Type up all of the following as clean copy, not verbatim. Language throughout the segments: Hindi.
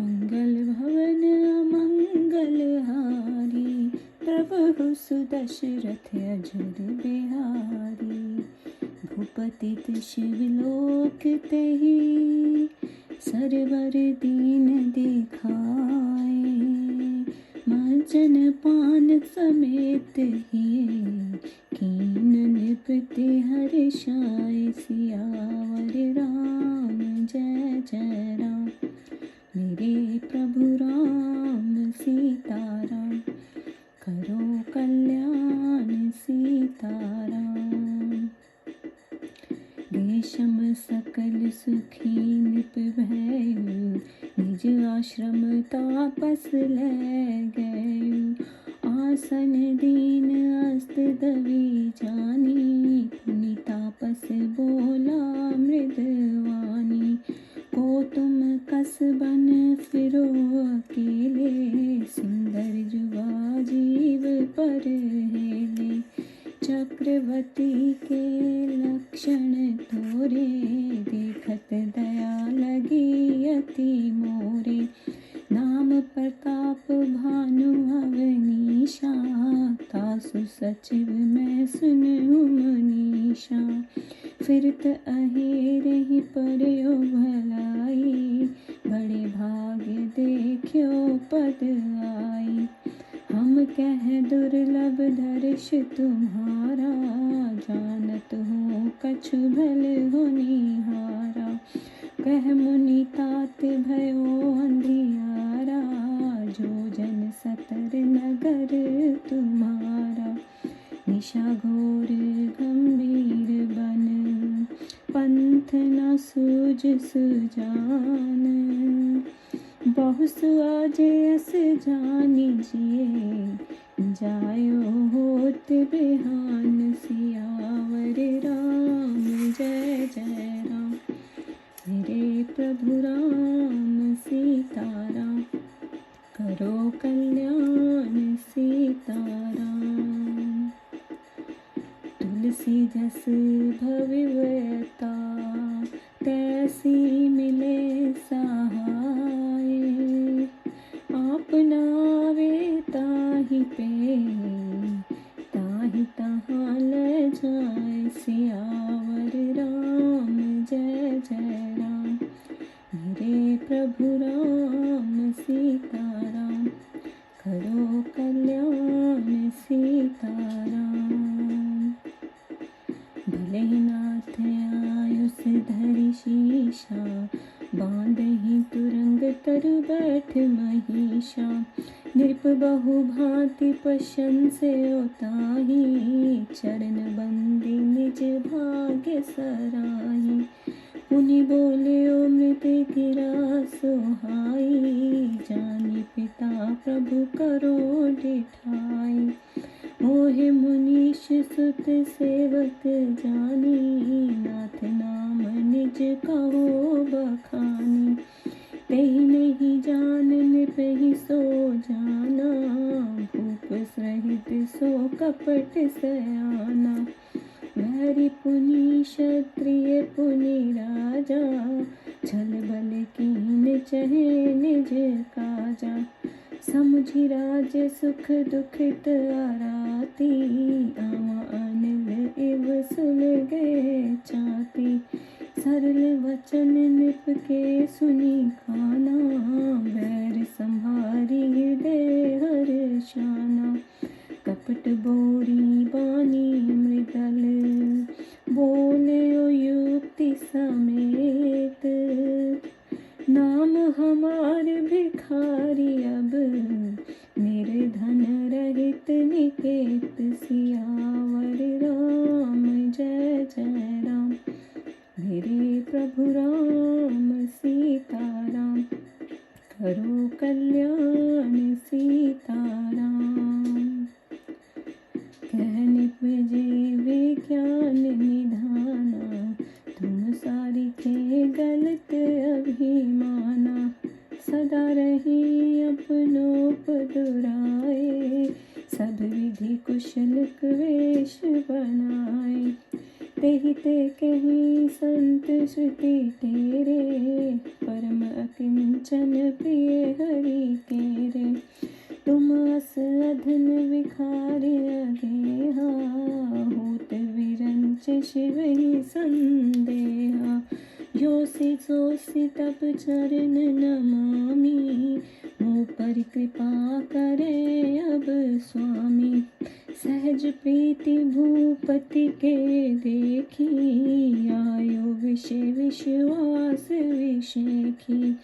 मंगल भवन अमंगल हारी, प्रभु सुदशरथ अजर बिहारी। भूपति शिवलोक तेहि, सरवर दीन दिखाए। मार्जन पान समेत ही, कीनन प्रति हर्षाय। सियावर राम जय जय राम, मेरे प्रभु राम सीताराम। करो कल्याण सीताराम। देशम सकल सुखी निप भयउ, निज आश्रम तापस लै गयउ। आसन दीन अस्त दवि जानी, पुनि तापस बोला मृदवानी। को तुम कस बन फिरो अकेले, सुंदर जुवा जीव पर हेले। चक्रवर्ती के लक्षण तोरे, देखत दया लगी अति मोरे। नाम प्रताप भानु अवनीशा, तासु सचिव मैं सुनहु मनीषा। फिरत अहेरहि परयो भलाई, बड़े भाग्य देखियो पद आई। हम कह दुर्लभ दर्श तुम्हारा, जानत हो कछु भल होनिहारा। कह मुनि तात भयो अंधियारा, जो जन सतर नगर तुम्हारा। निशा घोर गंभीर बन, पंथ न सूझ सुजान। बहु सुआजे अस जानिजिए, जायो होत बिहान। सियावर राम जय जय राम, मेरे प्रभु राम सीताराम। करो कल्याण सीताराम। तुलसी जस भविवता, तैसी मिले सहाय। आपनावे ताहि पे, ताहि तहाँ ले जाए। सियावर राम जय जय राम, मेरे प्रभु राम सीताराम। करो कल्याण सीताराम। भले नाथ आयुष धरि शीशा, बांधहि तुरंग तरु बैठ महिषा। नृप बहु भांति प्रशंसे ताहि, चरण बंदी निज भाग्य सराहि। पुनि बोलियो मृत गिरा सोहाई, जानि पिता प्रभु करो डिठाई। मोहि मुनीश सुत सेवक जानी, नाथ नाम निज कहो बखानी। तेहि नहीं जान निपहि सो जाना, भूप सहित सो कपट सयाना। वैरी पुनि क्षत्रिय पुनि राजा, छल बल कीन चहे निज काजा। समुझि राज सुख दुखित आराती, आवा अनिल इव सुलगे चाती। सरल वचन निप के सुनी खाना, बैर संभारी हृदय हर्षाना। कपट बोरी बानी मृदल, बोलियो युक्ति समेत। नाम हमार भिखारी अब, निर्धन रहित निकेत। सियावर राम जय जय राम, मेरे प्रभु राम सीताराम। करो कल्याण सीताराम। कह निपजे विज्ञान निधाना, तुम सारिखे गलत अभिमाना। सदा रही अपनोप दुराए, सब विधि कुशल क्वेश बनाए। तेहि ते कहीं संत श्रुति तेरे, परम अकिंचन प्रिय हरि केरे। तुम अस अधन विखारी अगेहा, होत विरंच शिव ही संदेहा। योसि सोसि तब चरण नमामि, मुँह पर कृपा करे अब स्वामी। सहज प्रीति भूपति के देखी, आयो विषय विश्वास विषेखी।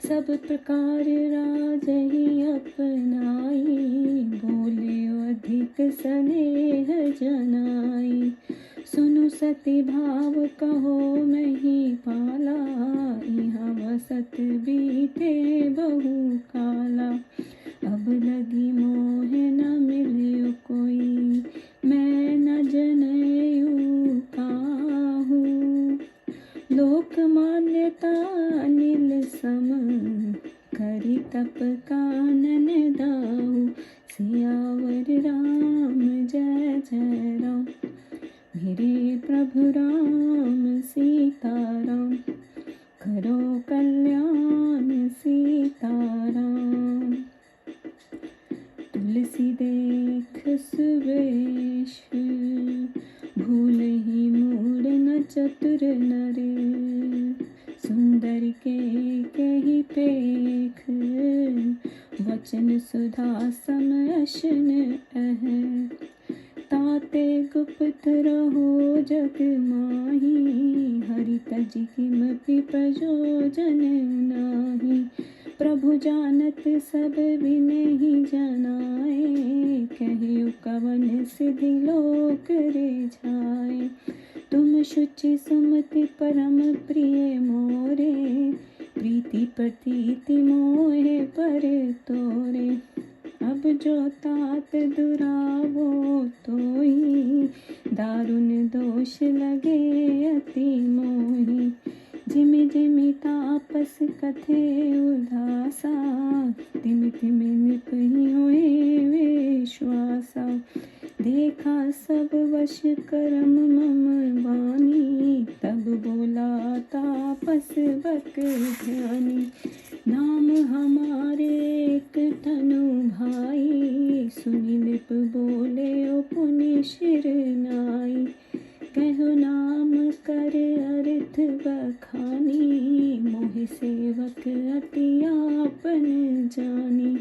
सब प्रकार राजहि अपनाई, बोले अधिक स्नेह जनाई। सुनु सति भाव कहो नहीं पाला, यहाँ बसत बीते बहु काला। अब लगी मोह न मिलियो कोई, मैं न जनेऊ काहू। लोक मान्यता अनिल सम, करी तप कानन दाऊ। सियावर राम जय जय राम, मेरे प्रभु राम सीताराम। करो कल्याण सीताराम। तुलसी देख सुवेश, भूल ही मूड न चतुर नर। सुंदर के कही पेख, वचन सुधा सम अशन अह। ताते गुप्त रहो जग माही, हरि तज किमपि प्रयोजन नाही। प्रभु जानत सब विनहि जनाए, कहियो कवन सिद्धि लोक रिझाए। तुम शुचि सुमति परम प्रिय मोरे, प्रीति प्रतीति मोहे पर तोरे। अब जो तात दुरावो तोही, दारुण दोष लगे अति मोही। जिमि जिमि तापस कथे उदासा, तिमि तिमि निपहि होए विश्वासा। देखा सब वश करम मम वानी, तब बोला तापस बक ध्यानी। नाम हमारे एक तनु भाई, सुनि निप बोले ओ पुनि शिर नाई। कहो नाम कर अर्थ बखानी, मोहि सेवक अति आपन जानी।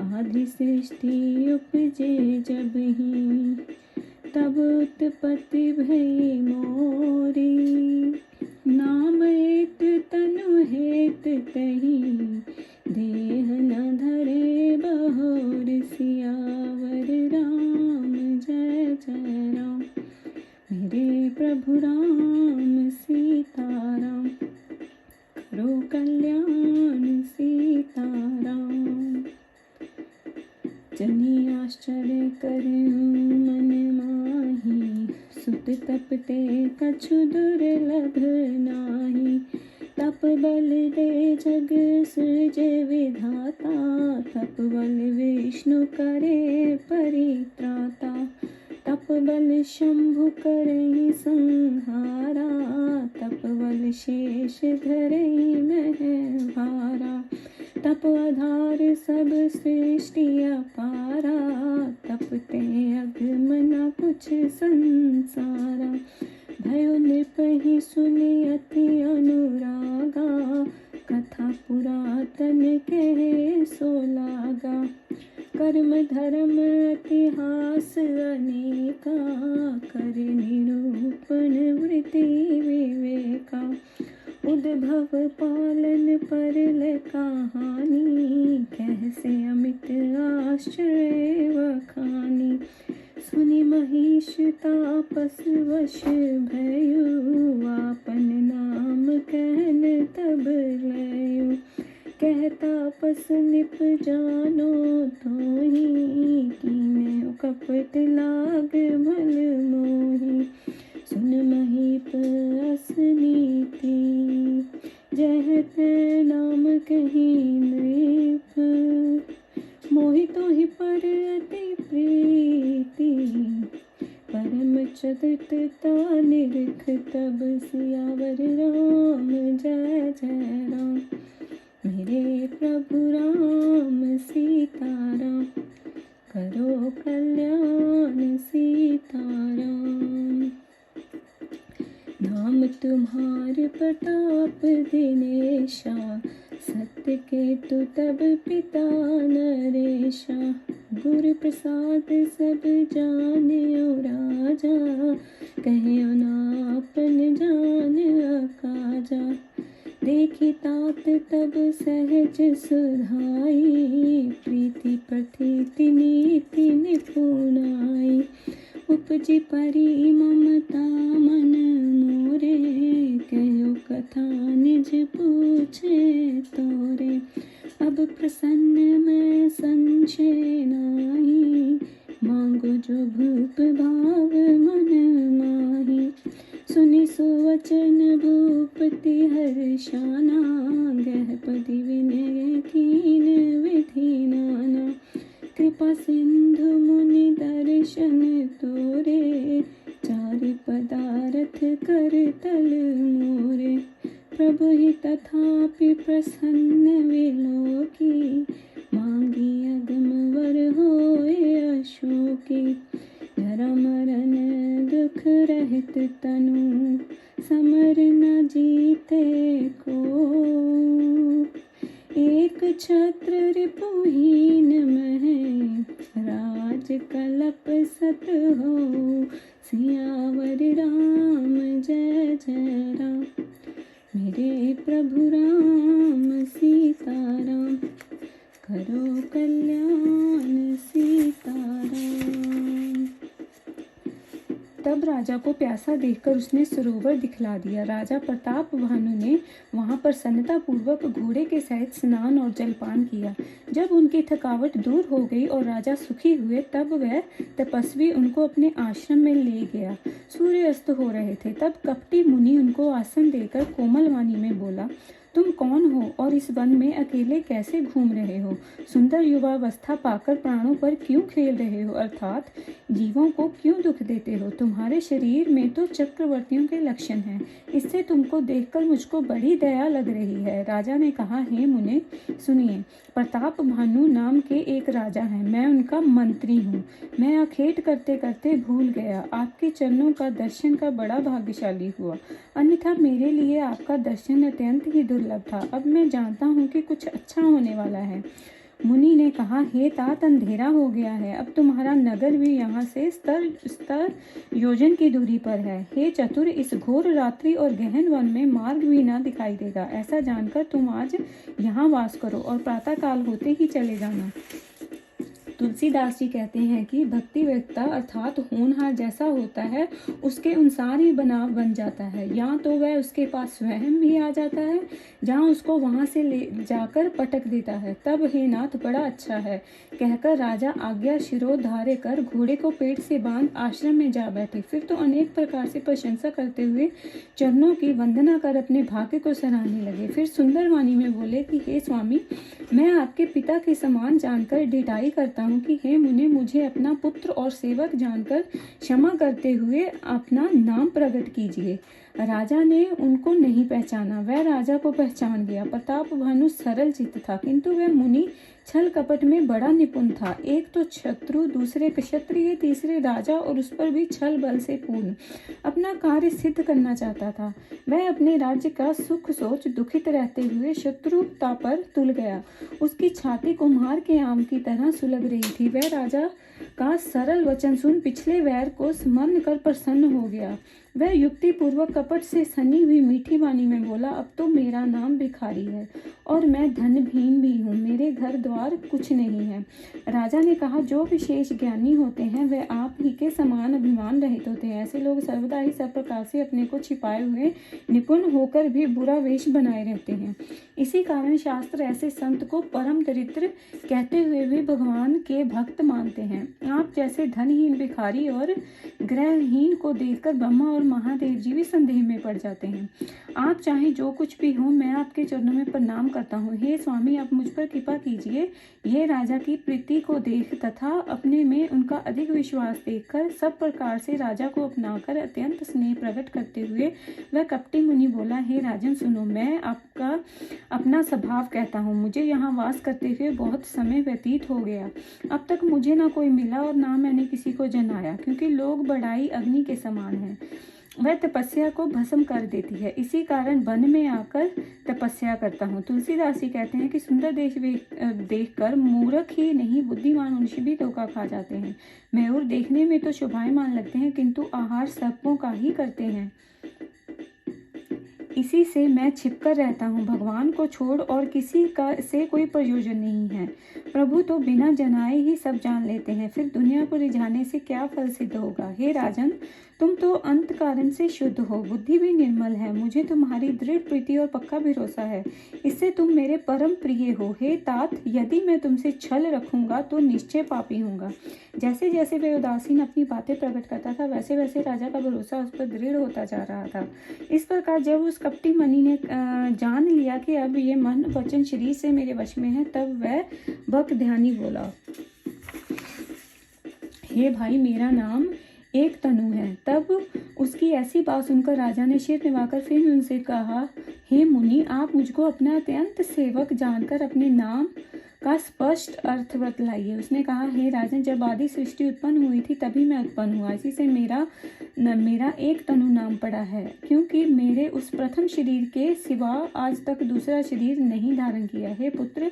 आदि सृष्टि उपजे जब ही, तब उत्पत्ति भई मोरी। नाम एक तनु हेत तही, देह न धरे बहोर। सियावर राम जय जय राम, मेरे प्रभु राम सीताराम। करो कल्याण सीताराम। जनि आश्चर्य करहु मन माही, सुत तप ते कछु दुर्लभ नाही। तप बल दे जग सृजे विधाता, तप बल विष्णु करे परित्राता। तप बल शंभु करहि संहारा, तप बल शेष धरहि मह भारा। तप आधार सब सृष्टि अपारा, तप ते अगम न कुछ संसारा। भयो नृपहि सुनि अति अनुरागा, कथा पुरातन कहे सो लागा। कर्म धर्म इतिहास अनेका, कर निरूपण वृत्ति विवेका। उद्भव पालन परलय कहानी, कहसे अमित आश्चर्य वखानी। सुनि महिष तापस वश भयउ, आपन नाम कहन तब लयउ। कह तापस निप जानो तोहि, कीन्हे कपट लाग भल मोहि। सुन महीप अस नीति, जह ते नाम कही नृप। मोहि तोहि पर अति प्रीति, परम चतुर निरख तब सियावर राम जय जय राम। मेरे प्रभु राम सीताराम, करो कल्याण सीताराम। नाम तुम्हार प्रताप दिनेशा, सत्य केतु तब पिता नरेशा। गुरु प्रसाद सब जानियो राजा, कहियो ना आपन जान अकाजा। देखी तात तब सहज सुधाई, प्रीति प्रतीति नीति निपुणाई। उपजी परी ममता मन मोरे, कहो कथा निज पूछे तोरे। अब प्रसन्न मैं संशय नाही, मांगो जो भूप भाव मन माही। सुनि सुवचन भूपति हर्षाना, गहपति विनय कीन विधि नाना। कृपा सिंधु मुनि दर्शन तोरे, चारि पदारथ कर तल मोरे। प्रभु ही तथापि प्रसन्न विलोकी, मांगी अगम वर होए अशोकी। जरा मरण दुख रहित तनु, समर न जीते को। एक छत्र रिपुहीन मह, राज कलप सत हो। सियावर राम जय जय राम। मेरे प्रभु राम सीताराम, करो कल्याण सीताराम। तब राजा को प्यासा देखकर उसने सरोवर दिखला दिया। राजा प्रताप भानु ने वहां प्रसन्नता पूर्वक घोड़े के सहित स्नान और जलपान किया। जब उनकी थकावट दूर हो गई और राजा सुखी हुए, तब वह तपस्वी उनको अपने आश्रम में ले गया। सूर्य अस्त हो रहे थे। तब कपटी मुनि उनको आसन देकर कोमल वाणी में बोला, तुम कौन हो और इस वन में अकेले कैसे घूम रहे हो? सुंदर युवावस्था पाकर प्राणों पर क्यों खेल रहे हो, अर्थात जीवों को क्यों दुख देते हो? तुम्हारे शरीर में तो चक्रवर्तियों के लक्षण हैं, इससे तुमको देखकर मुझको बड़ी दया लग रही है। राजा ने कहा, हे मुने सुनिए, प्रताप भानु नाम के एक राजा हैं, मैं उनका मंत्री हूँ। मैं अखेट करते करते भूल गया, आपके चरणों का दर्शन का बड़ा भाग्यशाली हुआ, अन्यथा मेरे लिए आपका दर्शन अत्यंत ही दुर्लभ था। अब मैं जानता हूँ कि कुछ अच्छा होने वाला है। मुनि ने कहा, हे तात, अंधेरा हो गया है, अब तुम्हारा नगर भी यहाँ से स्तर योजन की दूरी पर है। हे चतुर, इस घोर रात्रि और गहन वन में मार्ग भी ना दिखाई देगा। ऐसा जानकर तुम आज यहाँ वास करो और प्रातः काल होते ही चले जाना। तुलसीदास जी कहते हैं कि भक्ति व्यक्ता अर्थात होनहार जैसा होता है, उसके अनुसार ही बन जाता है। या तो वह उसके पास स्वयं भी आ जाता है, जहाँ उसको वहाँ से ले जाकर पटक देता है। तब हे नाथ, बड़ा अच्छा है, कहकर राजा आज्ञा शिरोधार्य कर घोड़े को पेट से बांध आश्रम में जा बैठे। फिर तो अनेक प्रकार से प्रशंसा करते हुए चरणों की वंदना कर अपने भाग्य को सराहने लगे। फिर सुंदर वाणी में बोले कि हे स्वामी, मैं आपके पिता के समान जानकर ढिठाई करता हूँ कि हे मुने, मुझे अपना पुत्र और सेवक जानकर क्षमा करते हुए अपना नाम प्रकट कीजिए। राजा ने उनको नहीं पहचाना, वह राजा को पहचान गया। प्रताप भानु सरल चित्त था, किंतु वह मुनि छल कपट में बड़ा निपुण था। एक तो शत्रु, दूसरे क्षत्रिय, तीसरे राजा और उस पर भी छल बल से पूर्ण अपना कार्य सिद्ध करना चाहता था। वह अपने राज्य का सुख सोच दुखित रहते हुए शत्रुता पर तुल गया। उसकी छाती कुम्हार के आम की तरह सुलग रही थी। वह राजा का सरल वचन सुन पिछले वैर को स्मरण कर प्रसन्न हो गया। वह युक्ति पूर्वक कपट से सनी हुई मीठी वाणी में बोला, अब तो मेरा नाम भिखारी है और मैं धनहीन भी हूँ, मेरे घर द्वार कुछ नहीं है। राजा ने कहा, जो विशेष ज्ञानी होते हैं वे आप ही के समान अभिमान रहित होते हैं। ऐसे लोग सर्वदा ही सब प्रकार से अपने को छिपाए हुए निपुण होकर भी बुरा वेश बनाए रहते हैं। इसी कारण शास्त्र ऐसे संत को परम दरिद्र कहते हुए भी भगवान के भक्त मानते हैं। आप जैसे धनहीन भिखारी और ग्रहहीन को देखकर ब्रह्मा और महादेव जी भी संदेह में पड़ जाते हैं। आप चाहे जो कुछ भी हो, मैं आपके चरणों में प्रणाम करता हूँ। हे स्वामी, आप मुझ पर कृपा कीजिए। ये राजा की प्रीति को देख तथा अपने में उनका अधिक विश्वास देखकर सब प्रकार से राजा को अपनाकर अत्यंत स्नेह प्रकट करते हुए वह कपटी मुनि बोला, हे राजन सुनो, मैं आपका अपना स्वभाव कहता हूँ। मुझे यहाँ वास करते हुए बहुत समय व्यतीत हो गया। अब तक मुझे ना कोई मिला और ना मैंने किसी को जनाया, क्योंकि लोग बढ़ाई अग्नि के समान हैं, वह तपस्या को भस्म कर देती है। इसी कारण वन में आकर तपस्या करता हूँ। तुलसीदास जी कहते हैं कि सुंदर देश देखकर मूर्ख ही नहीं, बुद्धिमान मनुष्य भी धोखा खा जाते हैं। मयूर देखने में तो शोभायमान लगते हैं, किंतु आहार सर्पों का ही करते हैं। इसी से मैं छिपकर रहता हूँ। भगवान को छोड़ और किसी का से कोई प्रयोजन नहीं है। प्रभु तो बिना जनाए ही सब जान लेते हैं, फिर दुनिया को रिझाने से क्या फल सिद्ध होगा। हे राजन, तुम तो अंत कारण से शुद्ध हो, बुद्धि भी निर्मल है। मुझे तुम्हारी दृढ़ प्रीति और पक्का भरोसा है, इससे तुम मेरे परम प्रिय हो। हे तात, यदि मैं तुमसे छल रखूंगा तो निश्चय पापी होऊंगा। जैसे जैसे वह उदासीन अपनी बातें प्रकट करता था, वैसे वैसे राजा का भरोसा उस पर दृढ़ होता जा रहा था। इस प्रकार जब उस कपटी मणि ने जान लिया कि अब ये मन वचन शरीर से मेरे वश में है, तब वह भक्त ध्यानी बोला, हे भाई, मेरा नाम एक तनु है। तब उसकी ऐसी बात सुनकर राजा ने सिर निभाकर फिर उनसे कहा, हे मुनि, आप मुझको अपना अत्यंत सेवक जानकर अपने नाम का स्पष्ट अर्थ बतलाइए। उसने कहा, हे राजन, जब आदि सृष्टि उत्पन्न हुई थी तभी मैं उत्पन्न हुआ। इसी से मेरा एक तनु नाम पड़ा है, क्योंकि मेरे उस प्रथम शरीर के सिवा आज तक दूसरा शरीर नहीं धारण किया। हे पुत्र,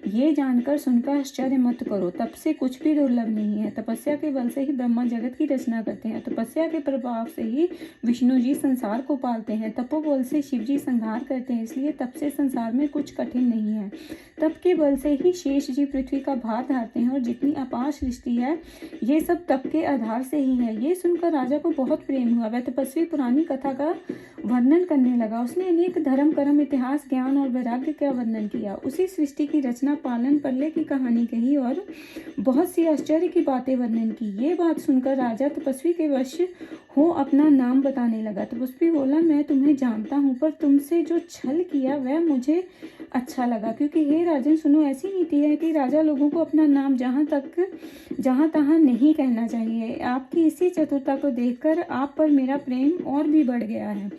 ये जानकर सुनकर आश्चर्य मत करो, तप से कुछ भी दुर्लभ नहीं है। तपस्या के बल से ही ब्रह्मा जगत की रचना करते हैं, तपस्या के प्रभाव से ही विष्णु जी संसार को पालते हैं, तपोबल से शिव जी संहार करते हैं। इसलिए तप से संसार में कुछ कठिन नहीं है। तप के बल से ही शेष जी पृथ्वी का भार धारते हैं, और जितनी अपार सृष्टि है ये सब तप के आधार से ही है। ये सुनकर राजा को बहुत प्रेम हुआ। वह तपस्वी पुरानी कथा का वर्णन करने लगा। उसने अनेक धर्म कर्म, इतिहास, ज्ञान और वैराग्य का वर्णन किया। उसी सृष्टि की रचना, पालन, प्रलय की कहानी कही और बहुत सी आश्चर्य की बातें वर्णन की। ये बात सुनकर राजा तपस्वी के वश हो अपना नाम बताने लगा। तपस्वी बोला, मैं तुम्हें जानता हूँ, पर तुमसे जो छल किया वह मुझे अच्छा लगा, क्योंकि हे राजन सुनो, ऐसी नीति है कि राजा लोगों को अपना नाम जहाँ तहाँ नहीं कहना चाहिए। आपकी इसी चतुरता को देखकर आप पर मेरा प्रेम और भी बढ़ गया है।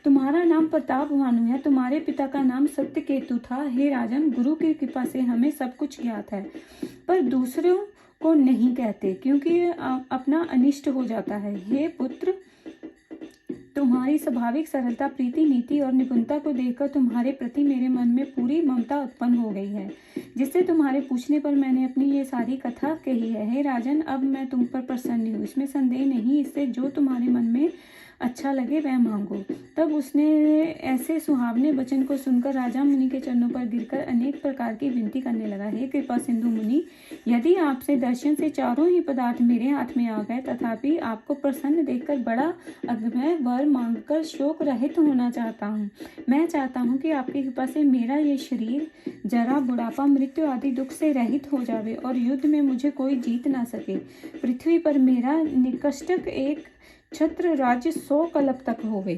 तुम्हारा नाम प्रताप भानु है, तुम्हारे पिता का नाम सत्यकेतु था। हे राजन, गुरु की कृपा से हमें सब कुछ ज्ञात है, पर दूसरों को नहीं कहते, क्योंकि अपना अनिष्ट हो जाता है। हे पुत्र, तुम्हारी स्वाभाविक सरलता, प्रीति, नीति और निपुणता को देखकर तुम्हारे प्रति मेरे मन में पूरी ममता उत्पन्न हो गई है, जिससे तुम्हारे पूछने पर मैंने अपनी ये सारी कथा कही है। हे राजन, अब मैं तुम पर प्रसन्न हूँ, इसमें संदेह नहीं। इससे जो तुम्हारे मन में अच्छा लगे वह मांगो। तब उसने ऐसे सुहावने वचन को सुनकर राजा मुनि के चरणों पर गिरकर अनेक प्रकार की विनती करने लगा। हे कृपा सिंधु मुनि, यदि आपसे दर्शन से चारों ही पदार्थ मेरे हाथ में आ गए, तथापि आपको प्रसन्न देखकर बड़ा अग्रह वर मांगकर शोक रहित होना चाहता हूँ। मैं चाहता हूँ कि आपकी कृपा से मेरा ये शरीर जरा, बुढ़ापा, मृत्यु आदि दुख से रहित हो जावे और युद्ध में मुझे कोई जीत ना सके। पृथ्वी पर मेरा निकष्टक एक छत्र राज्य 100 कल्प तक होवे।